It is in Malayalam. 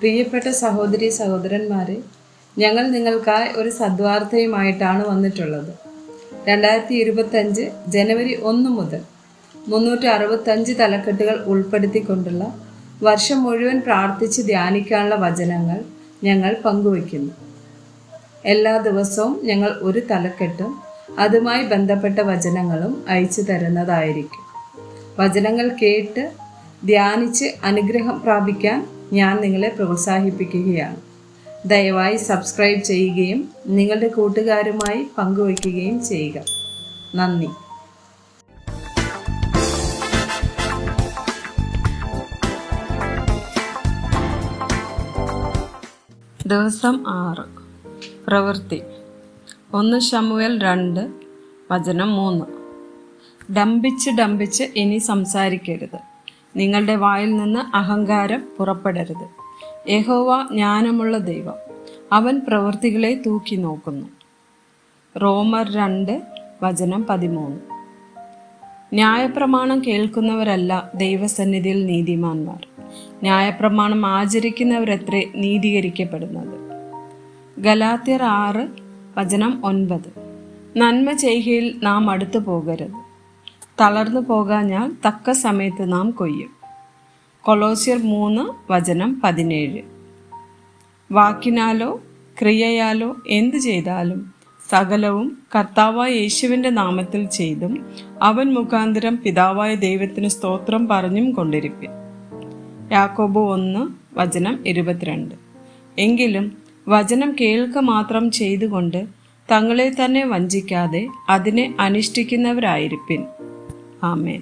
പ്രിയപ്പെട്ട സഹോദരി സഹോദരന്മാരെ, ഞങ്ങൾ നിങ്ങൾക്കായി ഒരു സദ്വാർത്തയുമായിട്ടാണ് വന്നിട്ടുള്ളത്. 2025 ജനുവരി 1 മുതൽ 365 തലക്കെട്ടുകൾ ഉൾപ്പെടുത്തിക്കൊണ്ടുള്ള വർഷം മുഴുവൻ പ്രാർത്ഥിച്ച് ധ്യാനിക്കാനുള്ള വചനങ്ങൾ ഞങ്ങൾ പങ്കുവയ്ക്കുന്നു. എല്ലാ ദിവസവും ഞങ്ങൾ ഒരു തലക്കെട്ടും അതുമായി ബന്ധപ്പെട്ട വചനങ്ങളും അയച്ചു തരുന്നതായിരിക്കും. വചനങ്ങൾ കേട്ട് ധ്യാനിച്ച് അനുഗ്രഹം പ്രാപിക്കാൻ ഞാൻ നിങ്ങളെ പ്രോത്സാഹിപ്പിക്കുകയാണ്. ദയവായി സബ്സ്ക്രൈബ് ചെയ്യുകയും നിങ്ങളുടെ കൂട്ടുകാരുമായി പങ്കുവയ്ക്കുകയും ചെയ്യുക. നന്ദി. ദിവസം 6. പ്രവൃത്തി 1 ശമൂവേൽ 2 വചനം 3. ഡംഭിച്ച് ഇനി സംസാരിക്കരുത്. നിങ്ങളുടെ വായിൽ നിന്ന് അഹങ്കാരം പുറപ്പെടരുത്. യഹോവ ജ്ഞാനമുള്ള ദൈവം, അവൻ പ്രവൃത്തികളെ തൂക്കി നോക്കുന്നു. റോമർ 2 വചനം 13. ന്യായപ്രമാണം കേൾക്കുന്നവരല്ല ദൈവസന്നിധിയിൽ നീതിമാന്മാർ, ന്യായപ്രമാണം ആചരിക്കുന്നവരത്രേ നീതീകരിക്കപ്പെടുന്നത്. ഗലാത്യർ 6 വചനം 9. നന്മ ചെയ്യുകയിൽ നാം അടുത്തു പോകരുത്, തളർന്നു പോകാഞ്ഞാൽ തക്ക സമയത്ത് നാം കൊയ്യും. കൊലോസ്യർ 3 വചനം 17. വാക്കിനാലോ ക്രിയയാലോ എന്തു ചെയ്താലും സകലവും കർത്താവായ യേശുവിൻ്റെ നാമത്തിൽ ചെയ്തും അവൻ മുഖാന്തരം പിതാവായ ദൈവത്തിന് സ്തോത്രം പറഞ്ഞും കൊണ്ടിരിപ്പിൻ. യാക്കോബ് 1 വചനം 22. എങ്കിലും വചനം കേൾക്ക മാത്രം ചെയ്തുകൊണ്ട് തങ്ങളെ തന്നെ വഞ്ചിക്കാതെ അതിനെ അനുഷ്ഠിക്കുന്നവരായിരിപ്പിൻ. ആമേൻ.